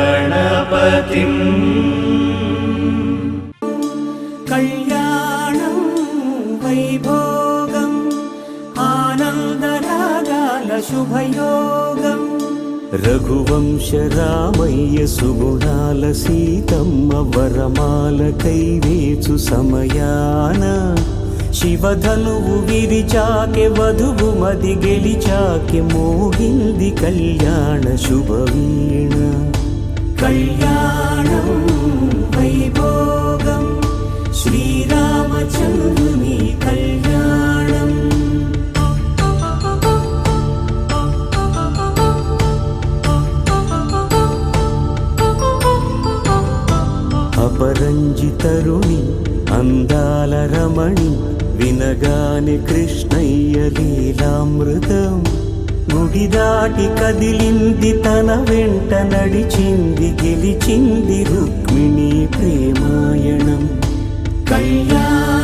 महागणपतिम् कल्याणं वैभोगम् आनन्दरागाल शुभयोगम् रघुवंश रामय्य सुगुणाल सीतम्म वरमाल कैवेचु समयान శివధనువు విరిచాకె వధువు మది గెలిచాకె మోగింది కళ్యాణ శుభవీణ కళ్యాణం వైభోగం శ్రీరామచంద్రుని కళ్యాణం అపరంజి తరుణి అందాల రమణి వినగానే కృష్ణయ్య లీలామృతం గుడి దాటి కదిలింది తన వెంట నడిచింది గెలిచింది రుక్మిణి ప్రేమాయణం కళ్యాణ